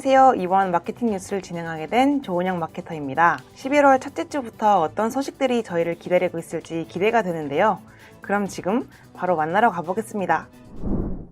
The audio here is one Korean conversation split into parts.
안녕하세요. 이번 마케팅 뉴스를 진행하게 된 조은영 마케터입니다. 11월 첫째 주부터 어떤 소식들이 저희를 기다리고 있을지 기대가 되는데요. 그럼 지금 바로 만나러 가보겠습니다.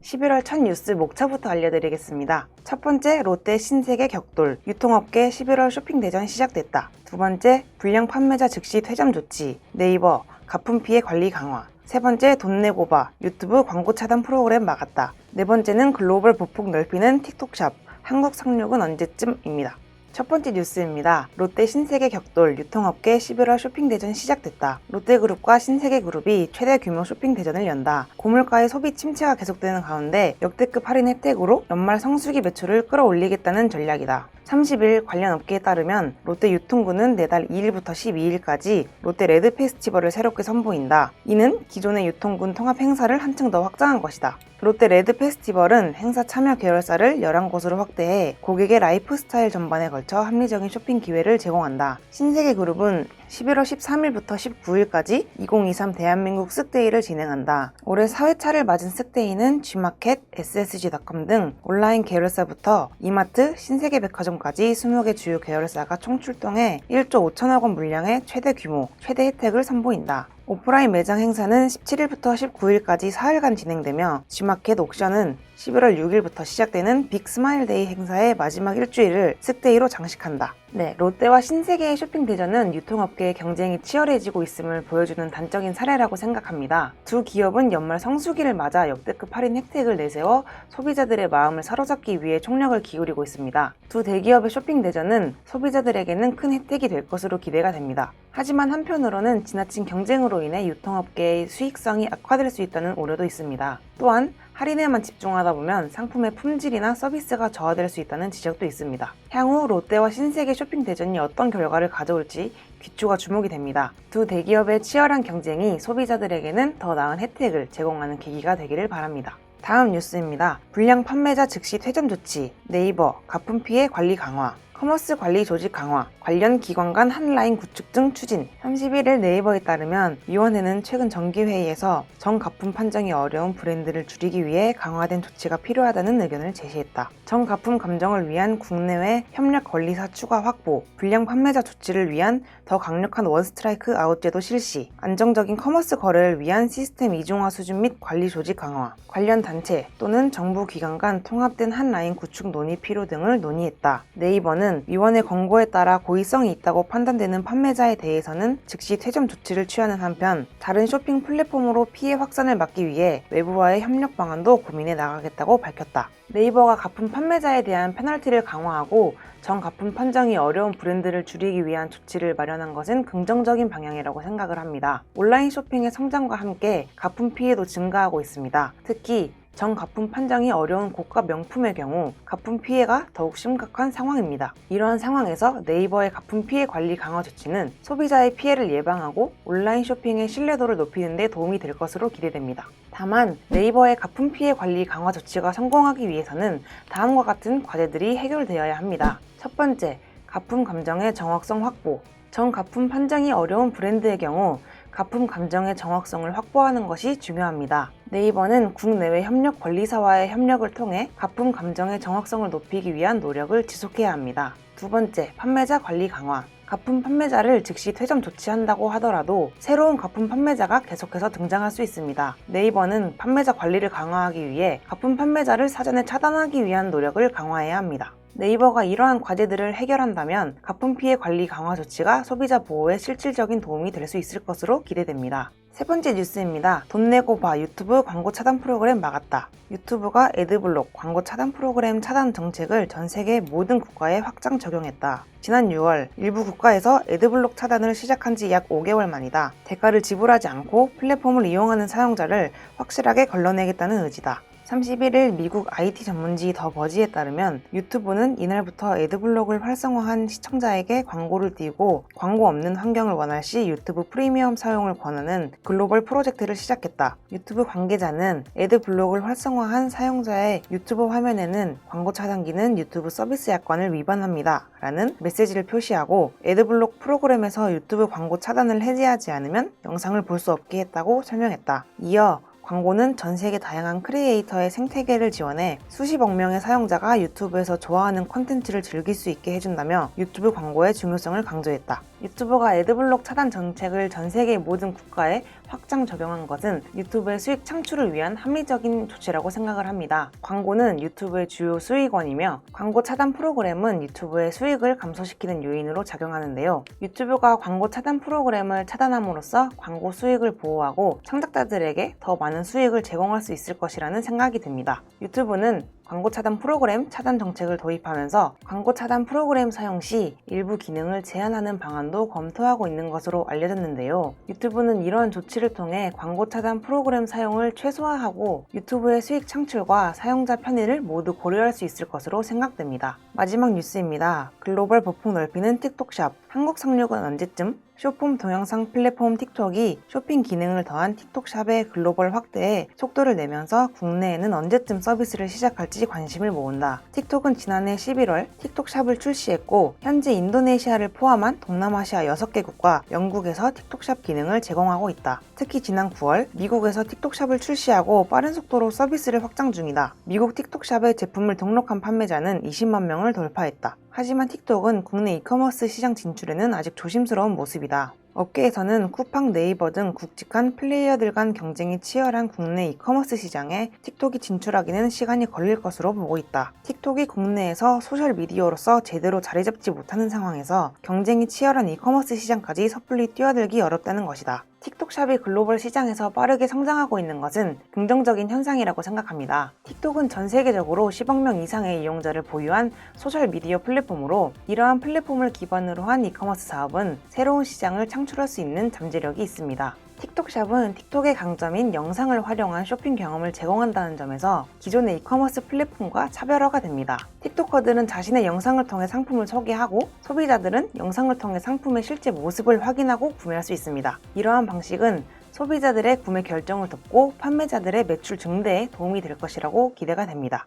11월 첫 뉴스 목차부터 알려드리겠습니다. 첫 번째, 롯데 신세계 격돌, 유통업계 11월 쇼핑 대전 시작됐다. 두 번째, 불량 판매자 즉시 퇴점 조치, 네이버 가품 피해 관리 강화. 세 번째, 돈 내고 봐, 유튜브 광고 차단 프로그램 막았다. 네 번째는 글로벌 보폭 넓히는 틱톡샵, 한국 상륙은 언제쯤입니다. 첫 번째 뉴스입니다. 롯데 신세계 격돌, 유통업계 11월 쇼핑 대전 시작됐다. 롯데그룹과 신세계그룹이 최대 규모 쇼핑 대전을 연다. 고물가의 소비 침체가 계속되는 가운데 역대급 할인 혜택으로 연말 성수기 매출을 끌어올리겠다는 전략이다. 30일 관련 업계에 따르면 롯데 유통군은 내달 2일부터 12일까지 롯데 레드 페스티벌을 새롭게 선보인다. 이는 기존의 유통군 통합 행사를 한층 더 확장한 것이다. 롯데 레드 페스티벌은 행사 참여 계열사를 11곳으로 확대해 고객의 라이프 스타일 전반에 걸쳐 합리적인 쇼핑 기회를 제공한다. 신세계그룹은 11월 13일부터 19일까지 2023 대한민국 쓱데이를 진행한다. 올해 4회차를 맞은 쓱데이는 G마켓, SSG.com 등 온라인 계열사부터 이마트, 신세계백화점까지 20개 주요 계열사가 총출동해 1조 5천억 원 물량의 최대 규모, 최대 혜택을 선보인다. 오프라인 매장 행사는 17일부터 19일까지 4일간 진행되며 G마켓 옥션은 11월 6일부터 시작되는 빅 스마일데이 행사의 마지막 일주일을 쓱데이로 장식한다. 네, 롯데와 신세계의 쇼핑 대전은 유통업계의 경쟁이 치열해지고 있음을 보여주는 단적인 사례라고 생각합니다. 두 기업은 연말 성수기를 맞아 역대급 할인 혜택을 내세워 소비자들의 마음을 사로잡기 위해 총력을 기울이고 있습니다. 두 대기업의 쇼핑 대전은 소비자들에게는 큰 혜택이 될 것으로 기대가 됩니다. 하지만 한편으로는 지나친 경쟁으로 인해 유통업계의 수익성이 악화될 수 있다는 우려도 있습니다. 또한 할인에만 집중하다 보면 상품의 품질이나 서비스가 저하될 수 있다는 지적도 있습니다. 향후 롯데와 신세계 쇼핑 대전이 어떤 결과를 가져올지 귀추가 주목이 됩니다. 두 대기업의 치열한 경쟁이 소비자들에게는 더 나은 혜택을 제공하는 계기가 되기를 바랍니다. 다음 뉴스입니다. 불량 판매자 즉시 퇴점 조치, 네이버 가품 피해 관리 강화, 커머스 관리 조직 강화, 관련 기관 간 한라인 구축 등 추진. 31일 네이버에 따르면 위원회는 최근 정기회의에서 정가품 판정이 어려운 브랜드를 줄이기 위해 강화된 조치가 필요하다는 의견을 제시했다. 정가품 감정을 위한 국내외 협력 권리사 추가 확보, 불량 판매자 조치를 위한 더 강력한 원스트라이크 아웃 제도 실시, 안정적인 커머스 거래를 위한 시스템 이중화 수준 및 관리 조직 강화, 관련 단체 또는 정부 기관 간 통합된 한라인 구축 논의 필요 등을 논의했다. 네이버는 위원회 권고에 따라 고의성이 있다고 판단되는 판매자에 대해서는 즉시 퇴점 조치를 취하는 한편 다른 쇼핑 플랫폼으로 피해 확산을 막기 위해 외부와의 협력 방안도 고민해 나가겠다고 밝혔다. 네이버가 가품 판매자에 대한 페널티를 강화하고 정가품 판정이 어려운 브랜드를 줄이기 위한 조치를 마련한 것은 긍정적인 방향이라고 생각을 합니다. 온라인 쇼핑의 성장과 함께 가품 피해도 증가하고 있습니다. 특히 정가품 판정이 어려운 고가 명품의 경우 가품 피해가 더욱 심각한 상황입니다. 이러한 상황에서 네이버의 가품 피해 관리 강화 조치는 소비자의 피해를 예방하고 온라인 쇼핑의 신뢰도를 높이는 데 도움이 될 것으로 기대됩니다. 다만 네이버의 가품 피해 관리 강화 조치가 성공하기 위해서는 다음과 같은 과제들이 해결되어야 합니다. 첫 번째, 가품 감정의 정확성 확보. 정가품 판정이 어려운 브랜드의 경우 가품 감정의 정확성을 확보하는 것이 중요합니다. 네이버는 국내외 협력 권리사와의 협력을 통해 가품 감정의 정확성을 높이기 위한 노력을 지속해야 합니다. 두 번째, 판매자 관리 강화. 가품 판매자를 즉시 퇴점 조치한다고 하더라도 새로운 가품 판매자가 계속해서 등장할 수 있습니다. 네이버는 판매자 관리를 강화하기 위해 가품 판매자를 사전에 차단하기 위한 노력을 강화해야 합니다. 네이버가 이러한 과제들을 해결한다면 가품 피해 관리 강화 조치가 소비자 보호에 실질적인 도움이 될 수 있을 것으로 기대됩니다. 세 번째 뉴스입니다. 돈 내고 봐, 유튜브 광고 차단 프로그램 막았다. 유튜브가 애드블록 광고 차단 프로그램 차단 정책을 전 세계 모든 국가에 확장 적용했다. 지난 6월 일부 국가에서 애드블록 차단을 시작한 지 약 5개월 만이다. 대가를 지불하지 않고 플랫폼을 이용하는 사용자를 확실하게 걸러내겠다는 의지다. 31일 미국 IT 전문지 더 버지에 따르면 유튜브는 이날부터 애드블록을 활성화한 시청자에게 광고를 띄우고 광고 없는 환경을 원할 시 유튜브 프리미엄 사용을 권하는 글로벌 프로젝트를 시작했다. 유튜브 관계자는 애드블록을 활성화한 사용자의 유튜브 화면에는 광고 차단기는 유튜브 서비스 약관을 위반합니다. 라는 메시지를 표시하고 애드블록 프로그램에서 유튜브 광고 차단을 해제하지 않으면 영상을 볼 수 없게 했다고 설명했다. 이어 광고는 전 세계 다양한 크리에이터의 생태계를 지원해 수십억 명의 사용자가 유튜브에서 좋아하는 콘텐츠를 즐길 수 있게 해준다며 유튜브 광고의 중요성을 강조했다. 유튜브가 애드블록 차단 정책을 전 세계 모든 국가에 확장 적용한 것은 유튜브의 수익 창출을 위한 합리적인 조치라고 생각을 합니다. 광고는 유튜브의 주요 수익원이며 광고 차단 프로그램은 유튜브의 수익을 감소시키는 요인으로 작용하는데요. 유튜브가 광고 차단 프로그램을 차단함으로써 광고 수익을 보호하고 창작자들에게 더 많은 수익을 제공할 수 있을 것이라는 생각이 듭니다. 유튜브는 광고 차단 프로그램 차단 정책을 도입하면서 광고 차단 프로그램 사용 시 일부 기능을 제한하는 방안도 검토하고 있는 것으로 알려졌는데요. 유튜브는 이러한 조치를 통해 광고 차단 프로그램 사용을 최소화하고 유튜브의 수익 창출과 사용자 편의를 모두 고려할 수 있을 것으로 생각됩니다. 마지막 뉴스입니다. 글로벌 보폭 넓히는 틱톡샵. 한국 상륙은 언제쯤? 쇼폼 동영상 플랫폼 틱톡이 쇼핑 기능을 더한 틱톡샵의 글로벌 확대에 속도를 내면서 국내에는 언제쯤 서비스를 시작할지 관심을 모은다. 틱톡은 지난해 11월 틱톡샵을 출시했고 현재 인도네시아를 포함한 동남아시아 6개국과 영국에서 틱톡샵 기능을 제공하고 있다. 특히 지난 9월 미국에서 틱톡샵을 출시하고 빠른 속도로 서비스를 확장 중이다. 미국 틱톡샵에 제품을 등록한 판매자는 20만 명을 돌파했다. 하지만 틱톡은 국내 이커머스 시장 진출에는 아직 조심스러운 모습이다. 업계에서는 쿠팡, 네이버 등 굵직한 플레이어들 간 경쟁이 치열한 국내 이커머스 시장에 틱톡이 진출하기는 시간이 걸릴 것으로 보고 있다. 틱톡이 국내에서 소셜미디어로서 제대로 자리 잡지 못하는 상황에서 경쟁이 치열한 이커머스 시장까지 섣불리 뛰어들기 어렵다는 것이다. 틱톡샵이 글로벌 시장에서 빠르게 성장하고 있는 것은 긍정적인 현상이라고 생각합니다. 틱톡은 전 세계적으로 10억 명 이상의 이용자를 보유한 소셜미디어 플랫폼으로 이러한 플랫폼을 기반으로 한 이커머스 사업은 새로운 시장을 창출할 수 있는 잠재력이 있습니다. 틱톡샵은 틱톡의 강점인 영상을 활용한 쇼핑 경험을 제공한다는 점에서 기존의 이커머스 플랫폼과 차별화가 됩니다. 틱톡커들은 자신의 영상을 통해 상품을 소개하고 소비자들은 영상을 통해 상품의 실제 모습을 확인하고 구매할 수 있습니다. 이러한 방식은 소비자들의 구매 결정을 돕고 판매자들의 매출 증대에 도움이 될 것이라고 기대가 됩니다.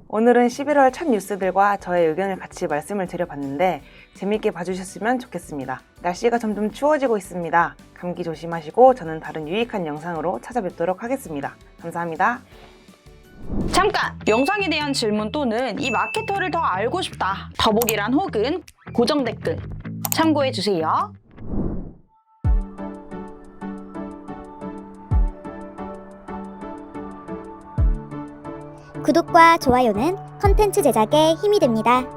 오늘은 11월 첫 뉴스들과 저의 의견을 같이 말씀을 드려봤는데 재밌게 봐주셨으면 좋겠습니다. 날씨가 점점 추워지고 있습니다. 감기 조심하시고 저는 다른 유익한 영상으로 찾아뵙도록 하겠습니다. 감사합니다. 잠깐! 영상에 대한 질문 또는 이 마케터를 더 알고 싶다. 더보기란 혹은 고정 댓글 참고해주세요. 구독과 좋아요는 컨텐츠 제작에 힘이 됩니다.